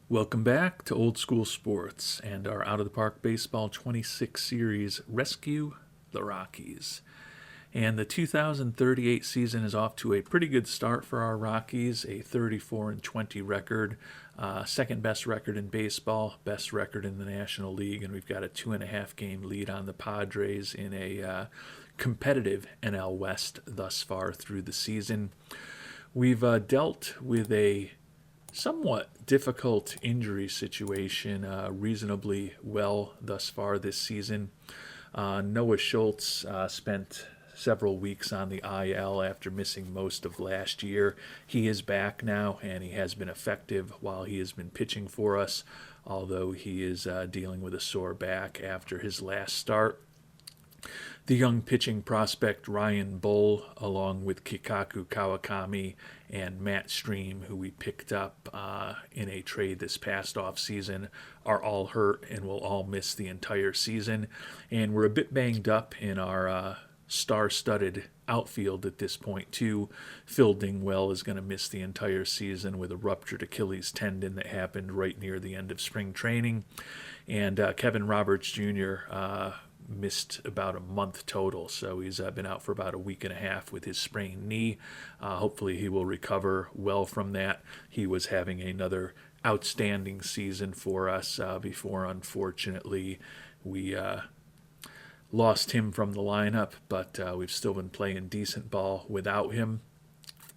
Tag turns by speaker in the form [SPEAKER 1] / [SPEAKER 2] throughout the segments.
[SPEAKER 1] Welcome back to Old School Sports and our Out of the Park Baseball 26 series Rescue the Rockies. And the 2038 season is off to a pretty good start for our Rockies, a 34-20 record, second best record in baseball, best record in the National League, and we've got a 2.5 game lead on the Padres in a competitive NL West thus far through the season. We've dealt with a somewhat difficult injury situation reasonably well thus far this season. Noah Schultz spent several weeks on the IL after missing most of last year. He is back now, and he has been effective while he has been pitching for us, although he is dealing with a sore back after his last start. The young pitching prospect Ryan Bull, along with Kikaku Kawakami and Matt Stream, who we picked up in a trade this past offseason, are all hurt and will all miss the entire season. And we're a bit banged up in our star-studded outfield at this point, too. Phil Dingwell is going to miss the entire season with a ruptured Achilles tendon that happened right near the end of spring training. And Kevin Roberts Jr., missed about a month total, so he's been out for about a week and a half with his sprained knee. Hopefully he will recover well from that. He was having another outstanding season for us before, unfortunately, we lost him from the lineup, but we've still been playing decent ball without him.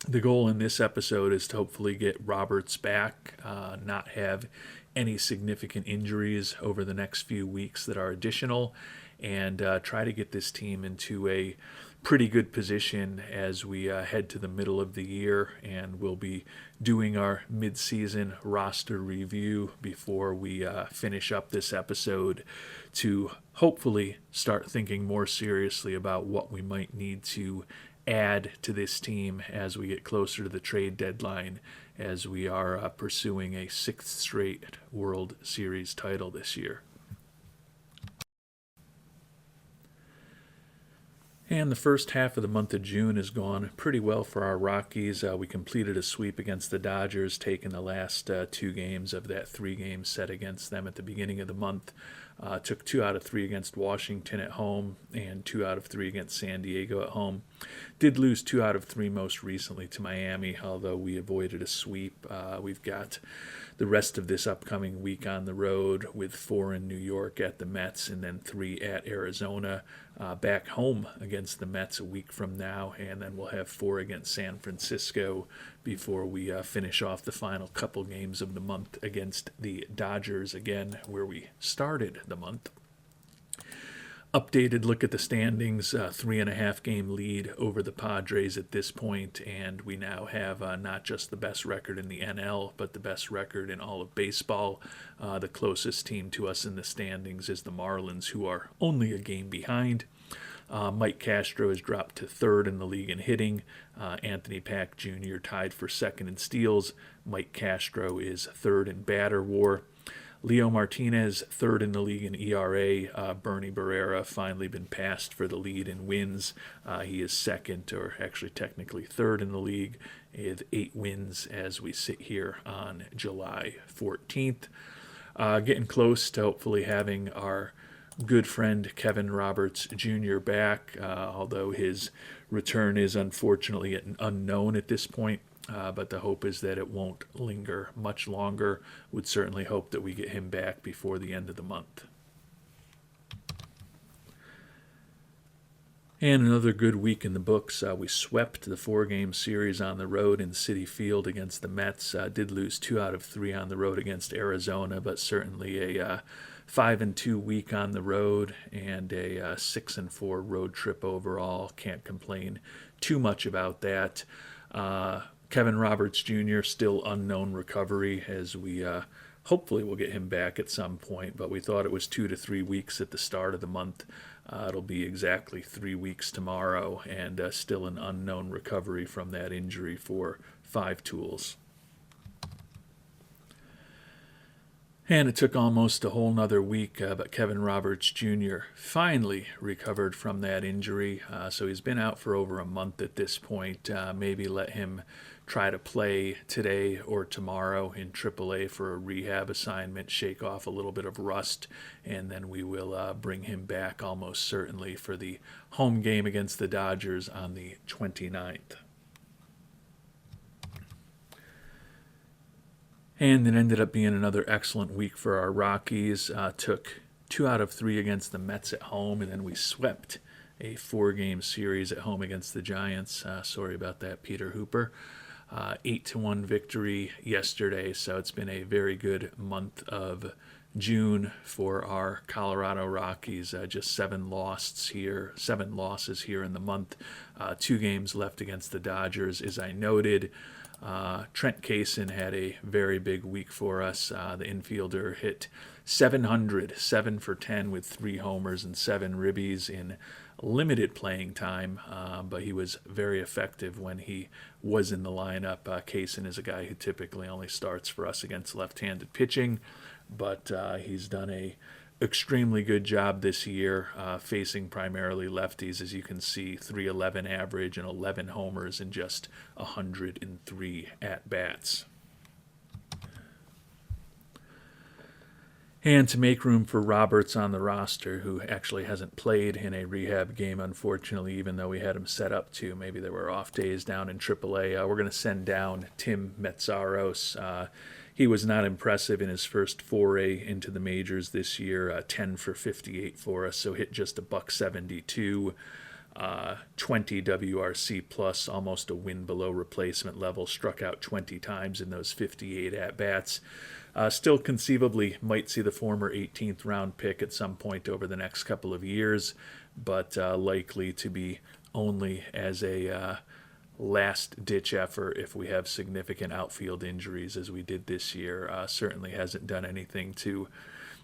[SPEAKER 1] The goal in this episode is to hopefully get Roberts back, not have any significant injuries over the next few weeks that are additional, and try to get this team into a pretty good position as we head to the middle of the year, and we'll be doing our mid-season roster review before we finish up this episode to hopefully start thinking more seriously about what we might need to add to this team as we get closer to the trade deadline, as we are pursuing a sixth straight World Series title this year. And the first half of the month of June has gone pretty well for our Rockies. We completed a sweep against the Dodgers, taking the last 2 games of that 3-game set against them at the beginning of the month. Took 2 out of 3 against Washington at home and 2 out of 3 against San Diego at home. Did lose 2 out of 3 most recently to Miami, although we avoided a sweep. We've got the rest of this upcoming week on the road with 4 in New York at the Mets and then 3 at Arizona, back home against the Mets a week from now, and then we'll have 4 against San Francisco before we finish off the final couple games of the month against the Dodgers again, where we started the month. Updated look at the standings, 3.5 game lead over the Padres at this point, and we now have not just the best record in the NL, but the best record in all of baseball. The closest team to us in the standings is the Marlins, who are only a game behind. Mike Castro has dropped to 3rd in the league in hitting. Anthony Pack Jr. tied for 2nd in steals. Mike Castro is 3rd in batter war. Leo Martinez, 3rd in the league in ERA. Bernie Barrera finally been passed for the lead in wins. He is 2nd, or actually technically 3rd in the league, with 8 wins as we sit here on July 14th. Getting close to hopefully having our good friend Kevin Roberts Jr. back, although his return is unfortunately unknown at this point. But the hope is that it won't linger much longer. Would certainly hope that we get him back before the end of the month. And another good week in the books. We swept the 4-game series on the road in Citi Field against the Mets. Did lose 2 out of 3 on the road against Arizona, but certainly a 5-2 week on the road and a 6-4 road trip overall. Can't complain too much about that. Kevin Roberts Jr. still unknown recovery, as we hopefully will get him back at some point, but we thought it was 2 to 3 weeks at the start of the month. It'll be exactly 3 weeks tomorrow, and still an unknown recovery from that injury for 5 Tools. And it took almost a whole nother week, but Kevin Roberts Jr. finally recovered from that injury. So he's been out for over a month at this point. Maybe let him try to play today or tomorrow in AAA for a rehab assignment, shake off a little bit of rust, and then we will bring him back almost certainly for the home game against the Dodgers on the 29th. And it ended up being another excellent week for our Rockies. Took 2 out of 3 against the Mets at home, and then we swept a 4-game series at home against the Giants. Sorry about that, Peter Hooper. 8-1 victory yesterday, so it's been a very good month of June for our Colorado Rockies. Just 7 losses here in the month. 2 games left against the Dodgers, as I noted. Trent Kaysen had a very big week for us. The infielder hit 700, 7 for 10 with 3 homers and 7 ribbies in limited playing time, but he was very effective when he was in the lineup. Kaysen is a guy who typically only starts for us against left-handed pitching, but he's done a extremely good job this year, facing primarily lefties. As you can see, 311 average and 11 homers in just 103 at-bats. And to make room for Roberts on the roster, who actually hasn't played in a rehab game, unfortunately, even though we had him set up to. Maybe there were off days down in AAA. We're going to send down Tim Metzaros. He was not impressive in his first foray into the majors this year, 10 for 58 for us, so hit just a $172, 20 WRC plus, almost a win below replacement level, struck out 20 times in those 58 at-bats. Still conceivably might see the former 18th round pick at some point over the next couple of years, but likely to be only as a last-ditch effort if we have significant outfield injuries as we did this year. Certainly hasn't done anything to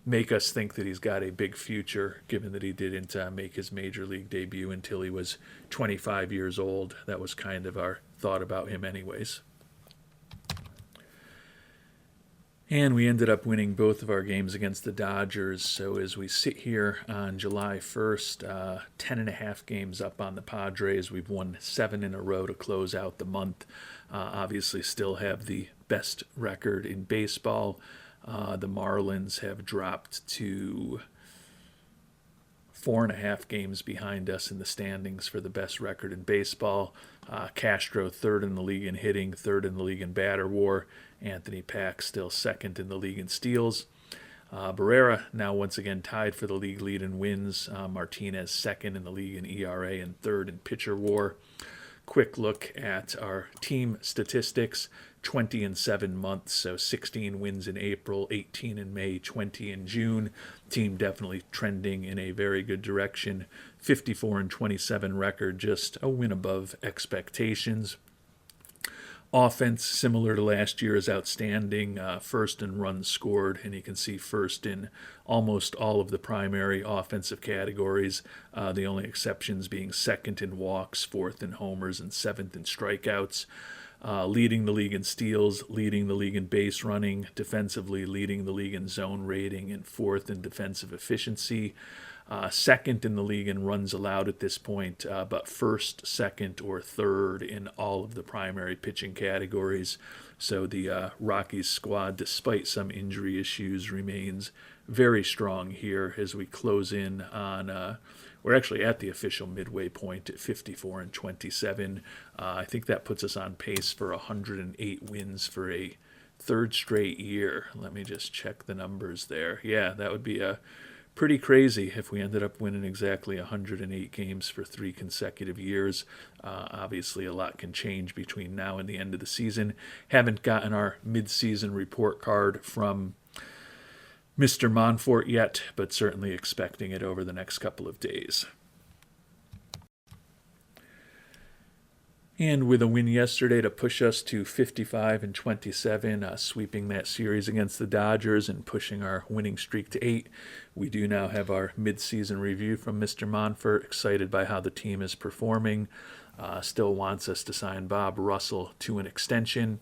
[SPEAKER 1] make us think that he's got a big future, given that he didn't make his major league debut until he was 25 years old. That was kind of our thought about him anyways. And we ended up winning both of our games against the Dodgers. So as we sit here on July 1st, 10.5 games up on the Padres. We've won 7 in a row to close out the month. Obviously still have the best record in baseball. The Marlins have dropped to 4.5 games behind us in the standings for the best record in baseball. Castro 3rd in the league in hitting, 3rd in the league in batter war. Anthony Pack still 2nd in the league in steals. Barrera now once again tied for the league lead in wins. Martinez 2nd in the league in ERA and 3rd in pitcher war. Quick look at our team statistics. 20 in 7 months, so 16 wins in April, 18 in May, 20 in June. Team definitely trending in a very good direction. 54 and 27 record, just a win above expectations. Offense, similar to last year, is outstanding. First in runs scored, and you can see first in almost all of the primary offensive categories. The only exceptions being 2nd in walks, 4th in homers, and 7th in strikeouts. Leading the league in steals, leading the league in base running, defensively leading the league in zone rating, and 4th in defensive efficiency. 2nd in the league in runs allowed at this point, but 1st, 2nd, or 3rd in all of the primary pitching categories. So the Rockies squad, despite some injury issues, remains very strong here as we close in on we're actually at the official midway point at 54 and 27. I think that puts us on pace for 108 wins for a 3rd straight year. Let me just check the numbers there. Yeah, that would be pretty crazy if we ended up winning exactly 108 games for 3 consecutive years. Obviously, a lot can change between now and the end of the season. Haven't gotten our mid-season report card from Mr. Monfort yet, but certainly expecting it over the next couple of days. And with a win yesterday to push us to 55 and 27, sweeping that series against the Dodgers and pushing our winning streak to 8, we do now have our mid-season review from Mr. Monfort. Excited by how the team is performing. Still wants us to sign Bob Russell to an extension.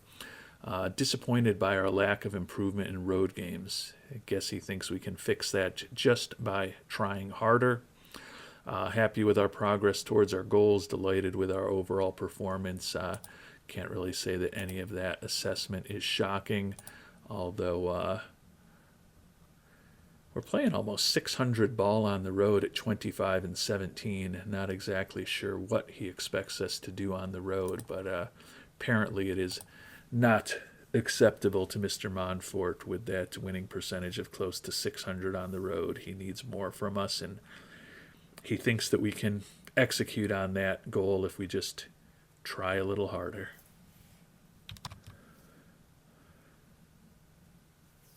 [SPEAKER 1] Disappointed by our lack of improvement in road games. I guess he thinks we can fix that just by trying harder. Happy with our progress towards our goals, delighted with our overall performance. Can't really say that any of that assessment is shocking, although we're playing almost 600 ball on the road at 25-17. Not exactly sure what he expects us to do on the road, but apparently it is not acceptable to Mr. Monfort with that winning percentage of close to 600 on the road. He needs more from us, and he thinks that we can execute on that goal if we just try a little harder.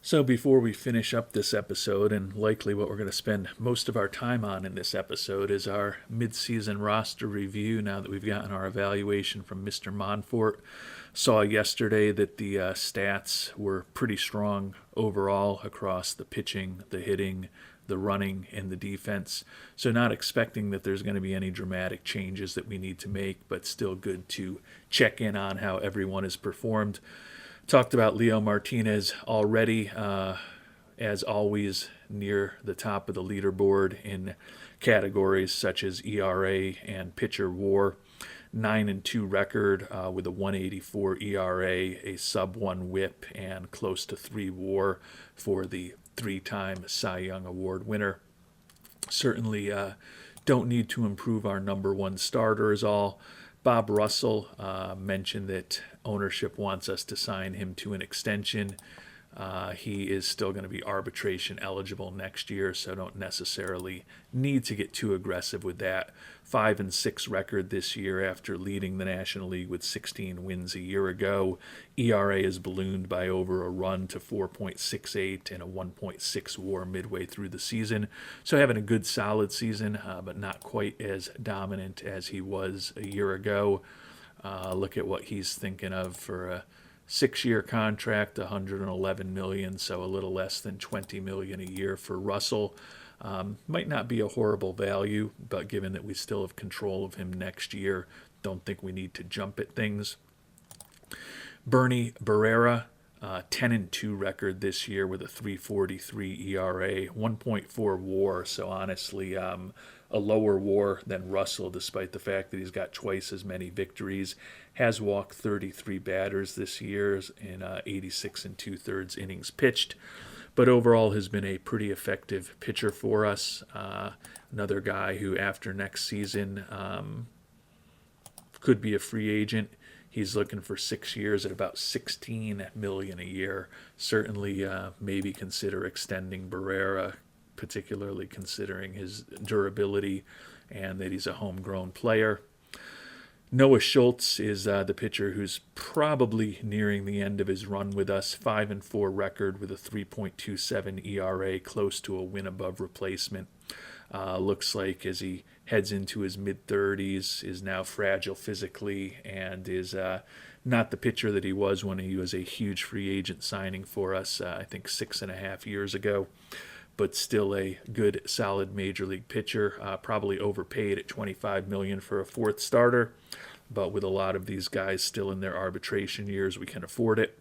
[SPEAKER 1] So before we finish up this episode, and likely what we're going to spend most of our time on in this episode is our mid-season roster review now that we've gotten our evaluation from Mr. Monfort. Saw yesterday that the stats were pretty strong overall across the pitching, the hitting, the running, and the defense. So not expecting that there's going to be any dramatic changes that we need to make, but still good to check in on how everyone has performed. Talked about Leo Martinez already, as always, near the top of the leaderboard in categories such as ERA and pitcher WAR. 9-2 record with a 1.84 ERA, a sub-1 WHIP, and close to 3 WAR for the 3-time Cy Young Award winner. Certainly don't need to improve our number one starter is all. Bob Russell mentioned that ownership wants us to sign him to an extension. He is still going to be arbitration eligible next year, so don't necessarily need to get too aggressive with that. 5-6 record this year after leading the National League with 16 wins a year ago. ERA is ballooned by over a run to 4.68 and a 1.6 WAR midway through the season. So having a good solid season, but not quite as dominant as he was a year ago. Look at what he's thinking of for a 6-year contract, $111 million, so a little less than $20 million a year for Russell. Might not be a horrible value, but given that we still have control of him next year, don't think we need to jump at things. Bernie Barrera, 10-2 record this year with a 3.43 ERA, 1.4 WAR, so honestly a lower WAR than Russell, despite the fact that he's got twice as many victories. Has walked 33 batters this year in 86 2/3 innings pitched, but overall has been a pretty effective pitcher for us. Another guy who after next season could be a free agent. He's looking for 6 years at about $16 million a year. Certainly maybe consider extending Barrera, particularly considering his durability and that he's a homegrown player. Noah Schultz is the pitcher who's probably nearing the end of his run with us. 5-4 record with a 3.27 ERA, close to a win above replacement. Looks like as he heads into his mid-30s, is now fragile physically and is not the pitcher that he was when he was a huge free agent signing for us, I think 6.5 years ago. But still a good, solid major league pitcher. Probably overpaid at $25 million for a fourth starter, but with a lot of these guys still in their arbitration years, we can afford it.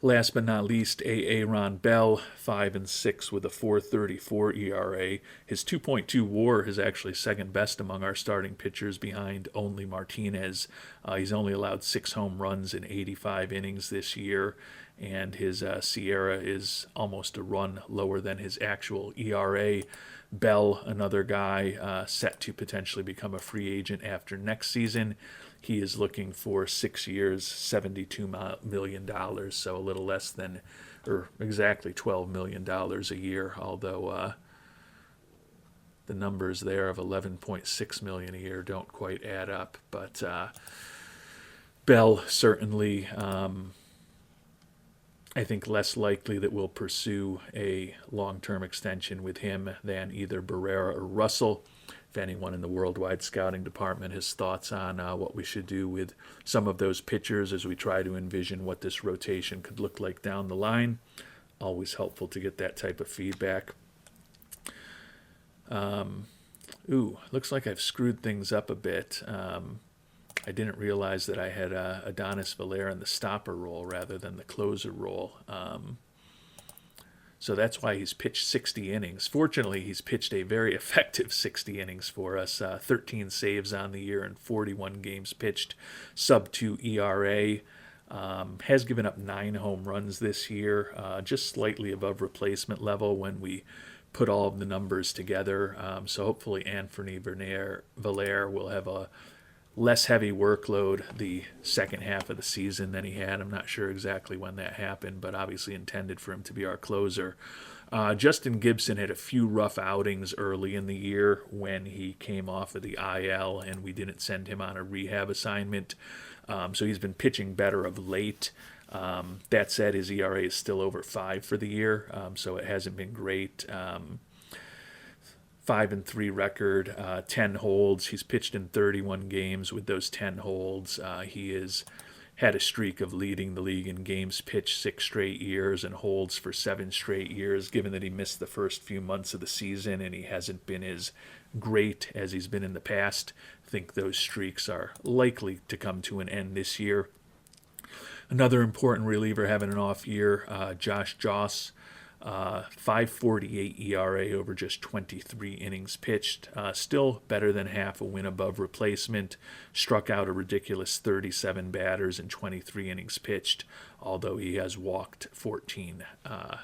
[SPEAKER 1] Last but not least, Aaron Bell, 5-6 with a 4.34 ERA. His 2.2 WAR is actually second best among our starting pitchers, behind only Martinez. He's only allowed 6 home runs in 85 innings this year, and his Sierra is almost a run lower than his actual ERA. Bell, another guy set to potentially become a free agent after next season. He is looking for 6 years, $72 million, so a little less than, or exactly $12 million a year, although the numbers there of $11.6 million a year don't quite add up. But Bell certainly, I think, less likely that we'll pursue a long-term extension with him than either Barrera or Russell. If anyone in the Worldwide Scouting Department has thoughts on what we should do with some of those pitchers as we try to envision what this rotation could look like down the line, always helpful to get that type of feedback. Looks like I've screwed things up a bit. I didn't realize that I had Adonis Valera in the stopper role rather than the closer role. So that's why he's pitched 60 innings. Fortunately, he's pitched a very effective 60 innings for us. 13 saves on the year and 41 games pitched, sub-2 ERA. Has given up 9 home runs this year, just slightly above replacement level when we put all of the numbers together. So hopefully Anthony Valere will have a less heavy workload the second half of the season than he had. I'm not sure exactly when that happened, but obviously intended for him to be our closer. Justin Gibson had a few rough outings early in the year when he came off of the IL and we didn't send him on a rehab assignment. So he's been pitching better of late. That said, his ERA is still over 5 for the year, so it hasn't been great. 5-3 record, 10 holds. He's pitched in 31 games with those 10 holds. He has had a streak of leading the league in games pitched 6 straight years and holds for 7 straight years, given that he missed the first few months of the season and he hasn't been as great as he's been in the past. I think those streaks are likely to come to an end this year. Another important reliever having an off year, Josh Joss. 5.48 ERA over just 23 innings pitched. Still better than half a win above replacement. Struck out a ridiculous 37 batters in 23 innings pitched, although he has walked 14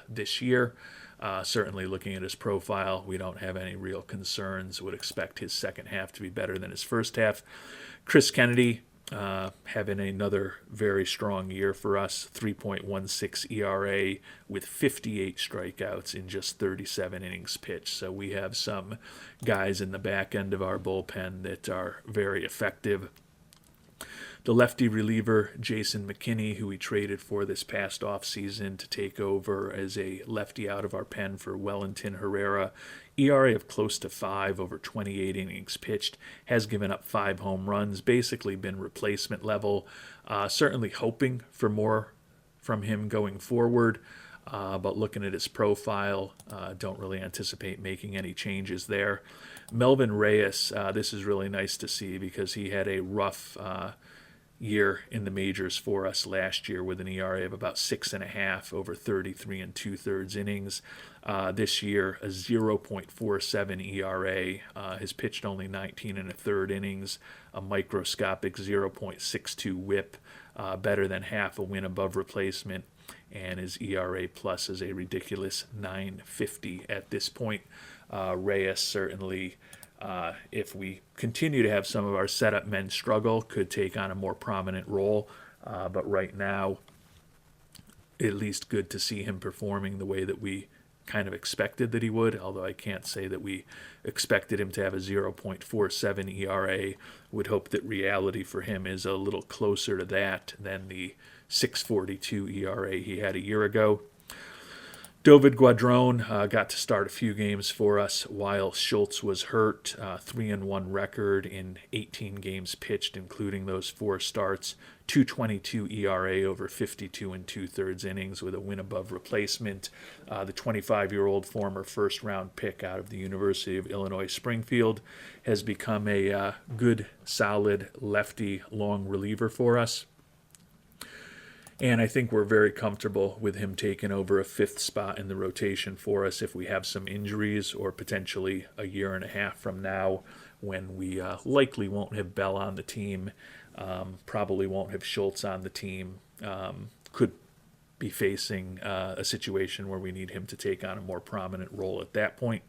[SPEAKER 1] this year. Certainly looking at his profile, we don't have any real concerns. Would expect his second half to be better than his first half. Chris Kennedy, having another very strong year for us, 3.16 ERA with 58 strikeouts in just 37 innings pitched. So we have some guys in the back end of our bullpen that are very effective. The lefty reliever, Jason McKinney, who we traded for this past offseason to take over as a lefty out of our pen for Wellington Herrera. ERA of close to 5 over 28 innings pitched, has given up 5 home runs, basically been replacement level. Certainly hoping for more from him going forward, but looking at his profile, don't really anticipate making any changes there. Melvin Reyes, this is really nice to see because he had a rough year in the majors for us last year with an ERA of about 6.5 over 33 2/3 innings. This year, a 0.47 ERA. Has pitched only 19 1/3 innings, a microscopic 0.62 WHIP, better than half a win above replacement, and his ERA plus is a ridiculous 9.50 at this point. Reyes certainly, if we continue to have some of our setup men struggle, could take on a more prominent role. But right now, at least good to see him performing the way that we kind of expected that he would, although I can't say that we expected him to have a 0.47 ERA. Would hope that reality for him is a little closer to that than the 6.42 ERA he had a year ago. David Guadron got to start a few games for us while Schultz was hurt. 3-1 record in 18 games pitched, including those 4 starts. 2.22 ERA over 52 2/3 innings with a win above replacement. The 25-year-old former first-round pick out of the University of Illinois Springfield has become a good, solid lefty long reliever for us. And I think we're very comfortable with him taking over a 5th spot in the rotation for us if we have some injuries, or potentially a year and a half from now when we likely won't have Bell on the team, probably won't have Schultz on the team, could be facing a situation where we need him to take on a more prominent role at that point.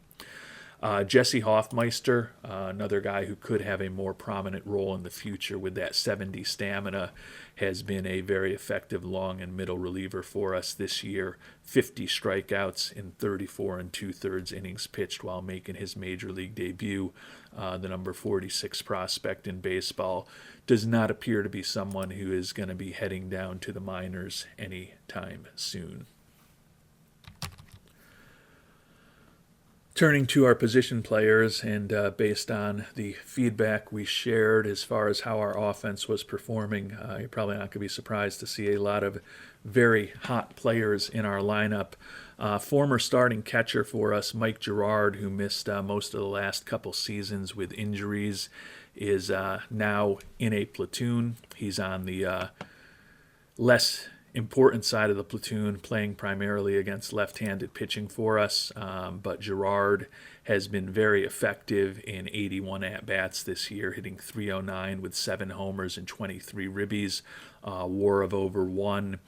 [SPEAKER 1] Jesse Hoffmeister, another guy who could have a more prominent role in the future with that 70 stamina, has been a very effective long and middle reliever for us this year. 50 strikeouts in 34 2/3 innings pitched while making his major league debut. The number 46 prospect in baseball does not appear to be someone who is going to be heading down to the minors anytime soon. Turning to our position players, and based on the feedback we shared as far as how our offense was performing, you're probably not going to be surprised to see a lot of very hot players in our lineup. Former starting catcher for us, Mike Girard, who missed most of the last couple seasons with injuries, is now in a platoon. He's on the less important side of the platoon, playing primarily against left-handed pitching for us. But Girard has been very effective in 81 at-bats this year, hitting .309 with 7 homers and 23 ribbies, WAR of over 1.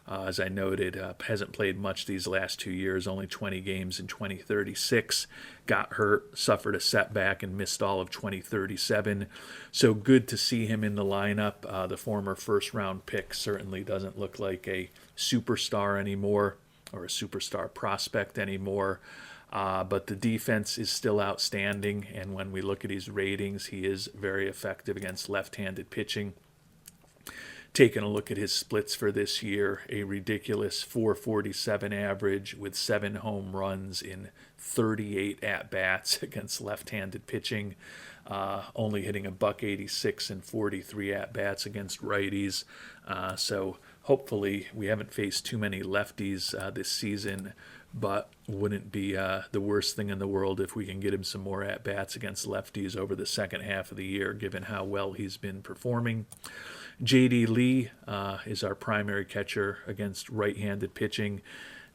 [SPEAKER 1] As I noted, hasn't played much these last 2 years, only 20 games in 2036. Got hurt, suffered a setback, and missed all of 2037. So good to see him in the lineup. The former first-round pick certainly doesn't look like a superstar anymore, or a superstar prospect anymore. But the defense is still outstanding, and when we look at his ratings, he is very effective against left-handed pitching. Taking a look at his splits for this year, a ridiculous .447 average with 7 home runs in 38 at-bats against left-handed pitching, only hitting a .186 in 43 at-bats against righties. So hopefully we haven't faced too many lefties this season, but wouldn't be the worst thing in the world if we can get him some more at-bats against lefties over the second half of the year, given how well he's been performing. J.D. Lee is our primary catcher against right-handed pitching.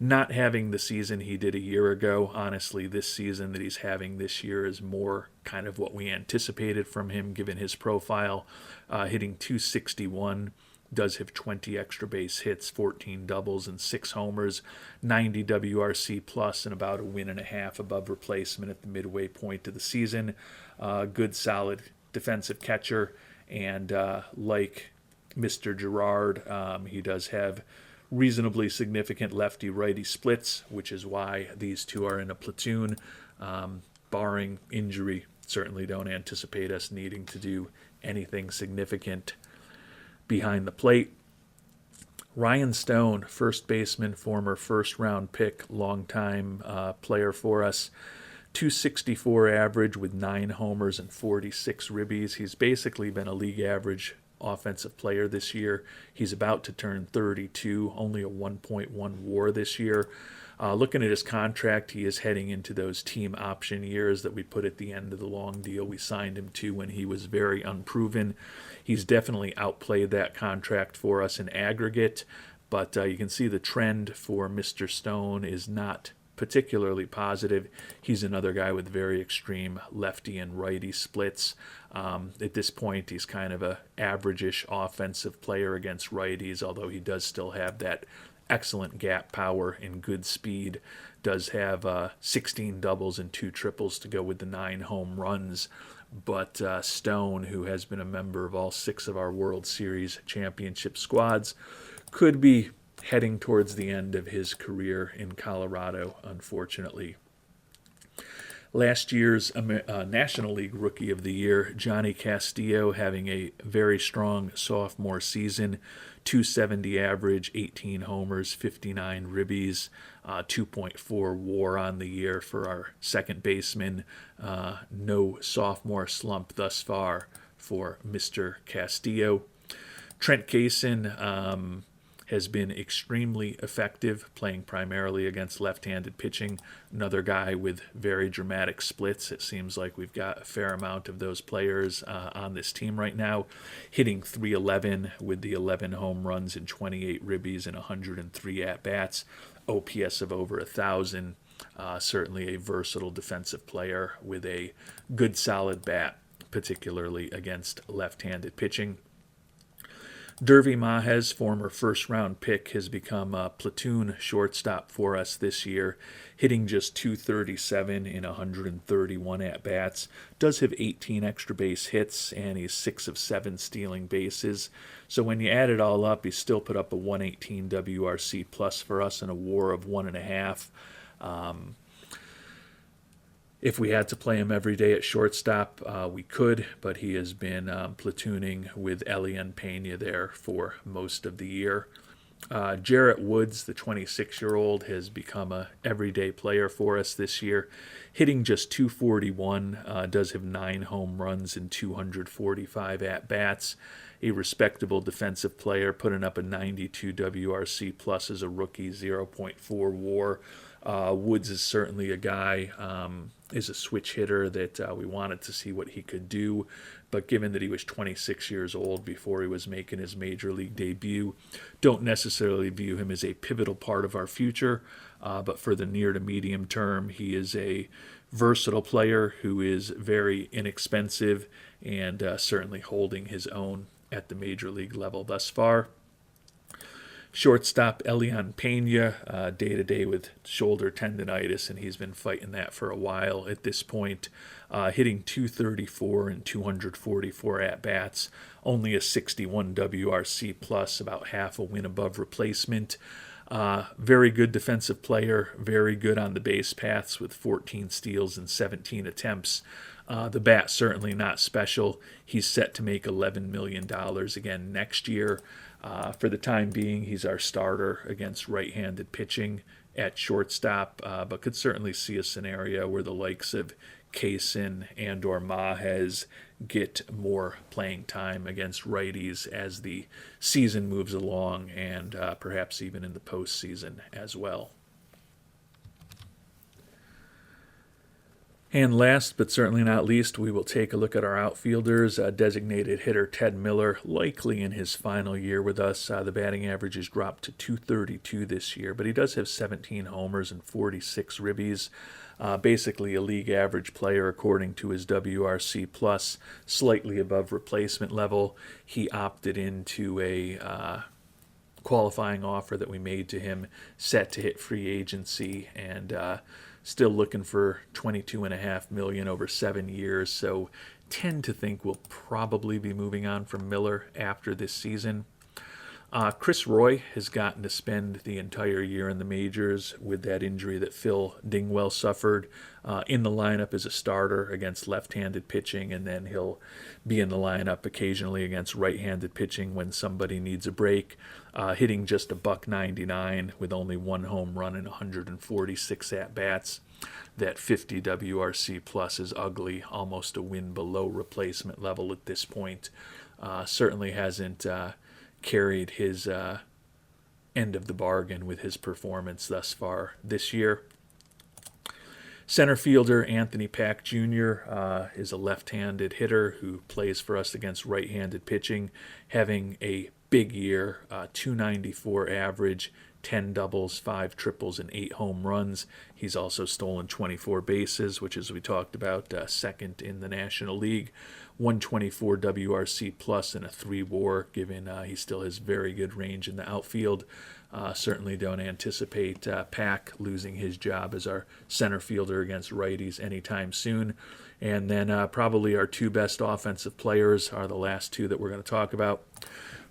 [SPEAKER 1] Not having the season he did a year ago. Honestly, this season that he's having this year is more kind of what we anticipated from him, given his profile. Hitting .261, does have 20 extra base hits, 14 doubles, and 6 homers, 90 WRC plus, and about a win and a half above replacement at the midway point of the season. Good, solid defensive catcher, and like Mr. Girard, he does have reasonably significant lefty-righty splits, which is why these two are in a platoon. Barring injury, certainly don't anticipate us needing to do anything significant behind the plate. Ryan Stone, first baseman, former first-round pick, long-time player for us. .264 average with 9 homers and 46 ribbies. He's basically been a league average offensive player this year. He's about to turn 32, only a 1.1 WAR this year. Looking at his contract, he is heading into those team option years that we put at the end of the long deal we signed him to when he was very unproven. He's definitely outplayed that contract for us in aggregate, but you can see the trend for Mr. Stone is not particularly positive. He's another guy with very extreme lefty and righty splits. At this point, he's kind of a average-ish offensive player against righties, although he does still have that excellent gap power and good speed. Does have 16 doubles and 2 triples to go with the 9 home runs. But Stone, who has been a member of all 6 of our World Series championship squads, could be heading towards the end of his career in Colorado, unfortunately. Last year's National League Rookie of the Year, Johnny Castillo, having a very strong sophomore season, .270 average, 18 homers, 59 ribbies, 2.4 WAR on the year for our second baseman. No sophomore slump thus far for Mr. Castillo. Trent Kaysen has been extremely effective, playing primarily against left-handed pitching. Another guy with very dramatic splits. It seems like we've got a fair amount of those players on this team right now. Hitting .311 with the 11 home runs and 28 ribbies and 103 at-bats. OPS of over 1,000. Certainly a versatile defensive player with a good solid bat, particularly against left-handed pitching. Dervy Mahez, former first-round pick, has become a platoon shortstop for us this year, hitting just .237 in 131 at-bats. Does have 18 extra base hits, and he's 6 of 7 stealing bases. So when you add it all up, he's still put up a 118 WRC plus for us and a WAR of 1.5. If we had to play him every day at shortstop, we could, but he has been platooning with Elian Pena there for most of the year. Jarrett Woods, the 26-year-old, has become a everyday player for us this year, hitting just .241, does have 9 home runs and 245 at-bats. A respectable defensive player, putting up a 92 WRC plus as a rookie, 0.4 WAR. Woods is certainly a guy, is a switch hitter that we wanted to see what he could do. But given that he was 26 years old before he was making his major league debut, don't necessarily view him as a pivotal part of our future. But for the near to medium term, he is a versatile player who is very inexpensive and certainly holding his own at the major league level thus far. Shortstop Elian Pena, day-to-day with shoulder tendonitis, and he's been fighting that for a while at this point. Hitting .234 and 244 at-bats, only a 61 WRC plus, about half a win above replacement. Very good defensive player, very good on the base paths with 14 steals and 17 attempts. The bat certainly not special. He's set to make $11 million again next year. For the time being, he's our starter against right-handed pitching at shortstop, but could certainly see a scenario where the likes of Kaysen and or Mahez get more playing time against righties as the season moves along, and perhaps even in the postseason as well. And last but certainly not least, we will take a look at our outfielders. Designated hitter Ted Miller, likely in his final year with us. The batting average has dropped to .232 this year, but he does have 17 homers and 46 ribbies. Basically a league average player according to his WRC plus, slightly above replacement level. He opted into a qualifying offer that we made to him, set to hit free agency, and still looking for $22.5 million over 7 years. So tend to think we'll probably be moving on from Miller after this season. Chris Roy has gotten to spend the entire year in the majors with that injury that Phil Dingwell suffered. In the lineup as a starter against left-handed pitching, and then he'll be in the lineup occasionally against right-handed pitching when somebody needs a break. Hitting just a .199 with only one home run and 146 at-bats. That 50 WRC plus is ugly, almost a win below replacement level at this point. Certainly hasn't carried his end of the bargain with his performance thus far this year. Center fielder Anthony Pack Jr. Is a left-handed hitter who plays for us against right-handed pitching, having a big year, .294 average, 10 doubles, 5 triples, and 8 home runs. He's also stolen 24 bases, which, as we talked about, second in the National League. 124 WRC plus and a 3 WAR, given he still has very good range in the outfield. Certainly don't anticipate Pack losing his job as our center fielder against righties anytime soon. And then probably our two best offensive players are the last two that we're going to talk about.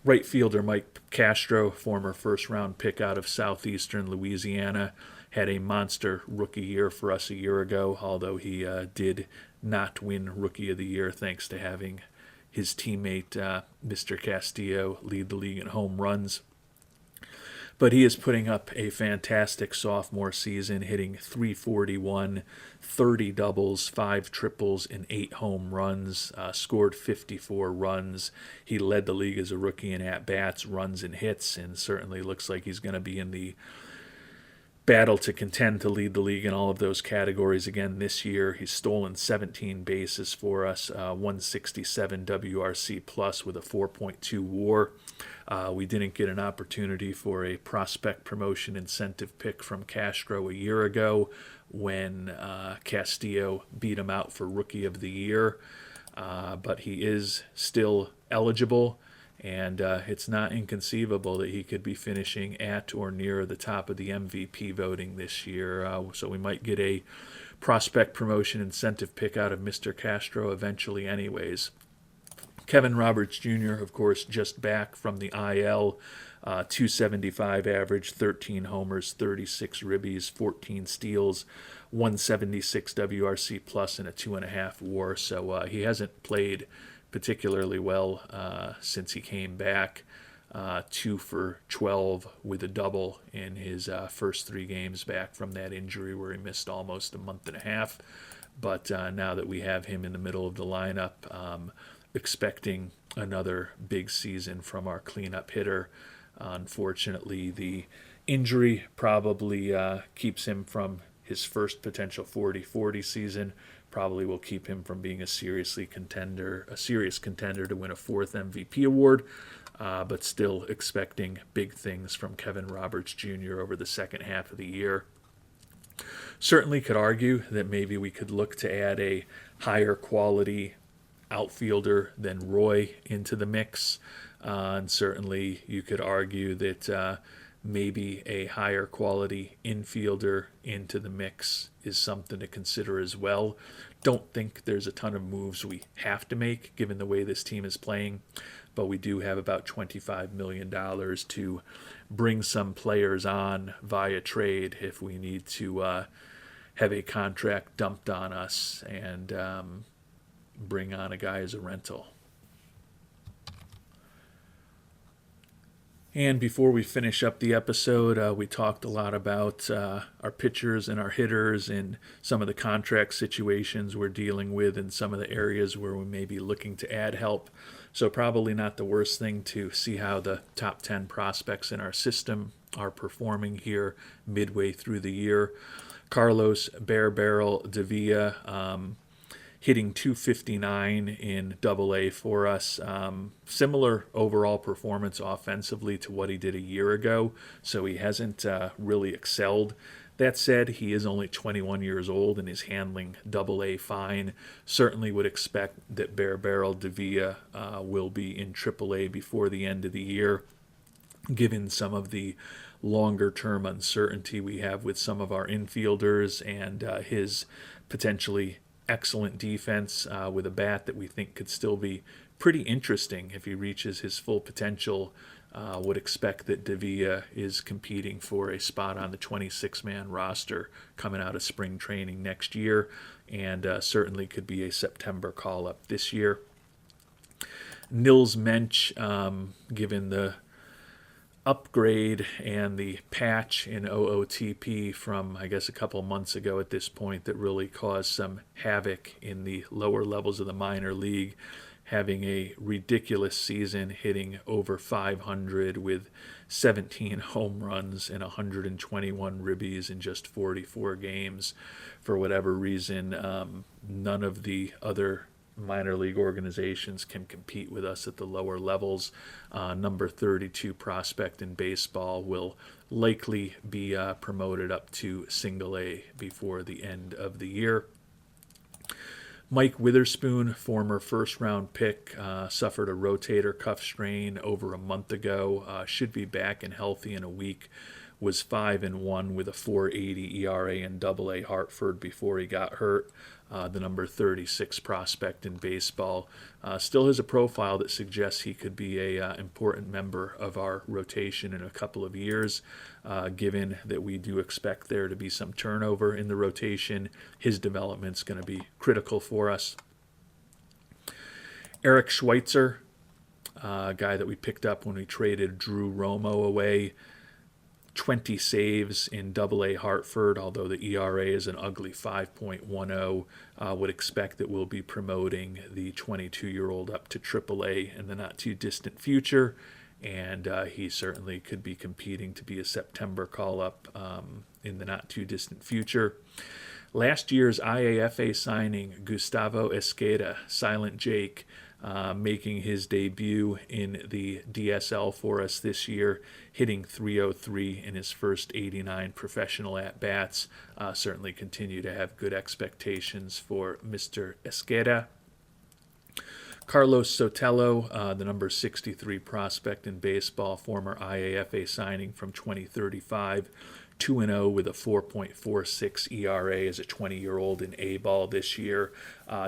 [SPEAKER 1] Right fielder Mike Castro, former first-round pick out of southeastern Louisiana, had a monster rookie year for us a year ago, although he did not win Rookie of the Year thanks to having his teammate Mr. Castillo lead the league in home runs. But he is putting up a fantastic sophomore season, hitting .341, 30 doubles, 5 triples, and 8 home runs, scored 54 runs. He led the league as a rookie in at-bats, runs, and hits, and certainly looks like he's going to be in the battle to contend to lead the league in all of those categories again this year. He's stolen 17 bases for us, 167 WRC plus with a 4.2 WAR. We didn't get an opportunity for a prospect promotion incentive pick from Castro a year ago when Castillo beat him out for Rookie of the Year, but he is still eligible. And it's not inconceivable that he could be finishing at or near the top of the MVP voting this year. So we might get a prospect promotion incentive pick out of Mr. Castro eventually anyways. Kevin Roberts Jr., of course, just back from the IL, .275 average, 13 homers, 36 ribbies, 14 steals, 176 WRC plus, and a 2.5 WAR. So he hasn't played particularly well since he came back. 2 for 12 with a double in his first 3 games back from that injury where he missed almost a month and a half. But now that we have him in the middle of the lineup, expecting another big season from our cleanup hitter. Unfortunately, the injury probably keeps him from his first potential 40-40 season. Probably will keep him from being a serious contender to win a fourth MVP award. But still expecting big things from Kevin Roberts Jr. over the second half of the year. Certainly could argue that maybe we could look to add a higher quality outfielder than Roy into the mix. And certainly you could argue that maybe a higher quality infielder into the mix is something to consider as well. Don't think there's a ton of moves we have to make given the way this team is playing, but we do have about $25 million to bring some players on via trade if we need to have a contract dumped on us and bring on a guy as a rental. And before we finish up the episode, we talked a lot about our pitchers and our hitters and some of the contract situations we're dealing with and some of the areas where we may be looking to add help. So probably not the worst thing to see how the top 10 prospects in our system are performing here midway through the year. Carlos Bear Barrel Davila hitting .259 in Double-A for us. Similar overall performance offensively to what he did a year ago, so he hasn't really excelled. That said, he is only 21 years old and is handling Double-A fine. Certainly would expect that Bear Barrel Davila will be in Triple-A before the end of the year, given some of the longer-term uncertainty we have with some of our infielders and his potentially excellent defense with a bat that we think could still be pretty interesting if he reaches his full potential. Would expect that Davila is competing for a spot on the 26-man roster coming out of spring training next year, and certainly could be a September call-up this year. Nils Mensch, given the upgrade and the patch in OOTP from, I guess, a couple months ago at this point that really caused some havoc in the lower levels of the minor league, having a ridiculous season, hitting over 500 with 17 home runs and 121 ribbies in just 44 games. For whatever reason, none of the other minor league organizations can compete with us at the lower levels. Number 32 prospect in baseball will likely be promoted up to Single-A before the end of the year. Mike Witherspoon, former first-round pick, suffered a rotator cuff strain over a month ago. Should be back and healthy in a week. Was 5-1 with a 4.80 ERA in Double-A Hartford before he got hurt. The number 36 prospect in baseball still has a profile that suggests he could be a important member of our rotation in a couple of years. Given that we do expect there to be some turnover in the rotation, his development's going to be critical for us. Eric Schweitzer, a guy that we picked up when we traded Drew Romo away. 20 saves in Double-A Hartford, although the ERA is an ugly 5.10. Would expect that we'll be promoting the 22-year-old up to Triple-A in the not-too-distant future, and he certainly could be competing to be a September call-up in the not-too-distant future. Last year's IAFA signing, Gustavo Esqueda, Silent Jake, making his debut in the DSL for us this year, hitting .303 in his first 89 professional at-bats. Certainly continue to have good expectations for Mr. Esqueda. Carlos Sotelo, the number 63 prospect in baseball, former IAFA signing from 2035, 2-0 with a 4.46 ERA as a 20-year-old in A-ball this year.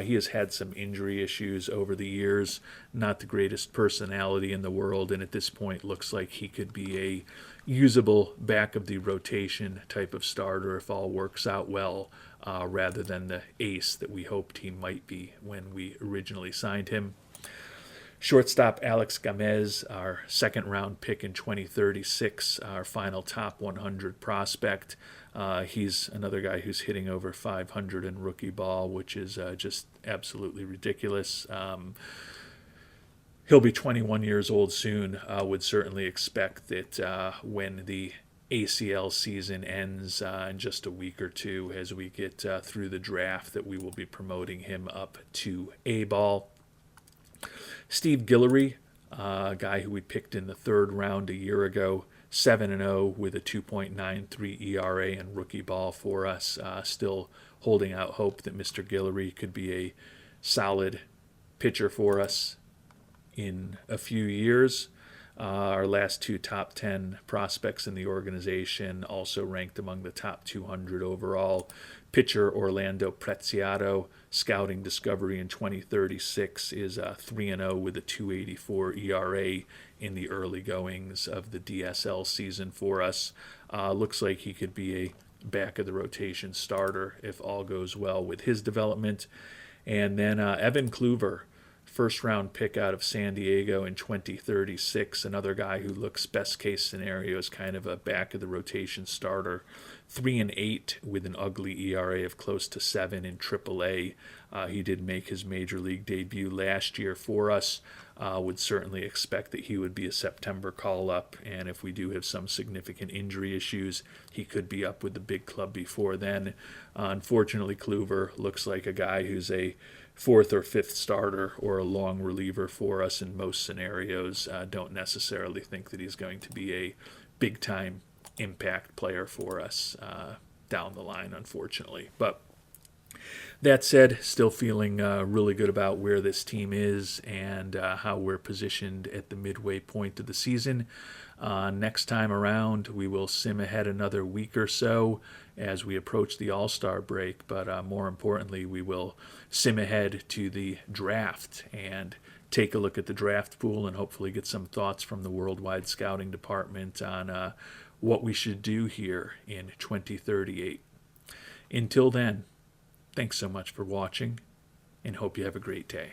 [SPEAKER 1] He has had some injury issues over the years, not the greatest personality in the world, and at this point looks like he could be a usable back of the rotation type of starter if all works out well, rather than the ace that we hoped he might be when we originally signed him. Shortstop Alex Gamez, our second-round pick in 2036, our final top 100 prospect. He's another guy who's hitting over 500 in rookie ball, which is just absolutely ridiculous. he'll be 21 years old soon. Would certainly expect that when the ACL season ends in just a week or two, as we get through the draft, that we will be promoting him up to A-ball. Steve Guillory, a guy who we picked in the third round a year ago, 7-0 with a 2.93 ERA and rookie ball for us. Still holding out hope that Mr. Guillory could be a solid pitcher for us in a few years. Our last two top 10 prospects in the organization also ranked among the top 200 overall. Pitcher Orlando Preziato, scouting discovery in 2036, is 3-0 with a 2.84 ERA in the early goings of the DSL season for us. Looks like he could be a back of the rotation starter if all goes well with his development. And then Evan Kluver, first round pick out of San Diego in 2036, another guy who looks best case scenario as kind of a back of the rotation starter. 3-8 with an ugly ERA of close to 7 in AAA. He did make his major league debut last year for us. Would certainly expect that he would be a September call-up, and if we do have some significant injury issues, he could be up with the big club before then. Unfortunately, Kluver looks like a guy who's a fourth or fifth starter or a long reliever for us in most scenarios. Don't necessarily think that he's going to be a big-time impact player for us down the line, unfortunately. But that said, still feeling really good about where this team is and how we're positioned at the midway point of the season. Next time around, we will sim ahead another week or so as we approach the All-Star break, but more importantly, we will sim ahead to the draft and take a look at the draft pool and hopefully get some thoughts from the Worldwide Scouting Department on what we should do here in 2038. Until then, thanks so much for watching, and hope you have a great day.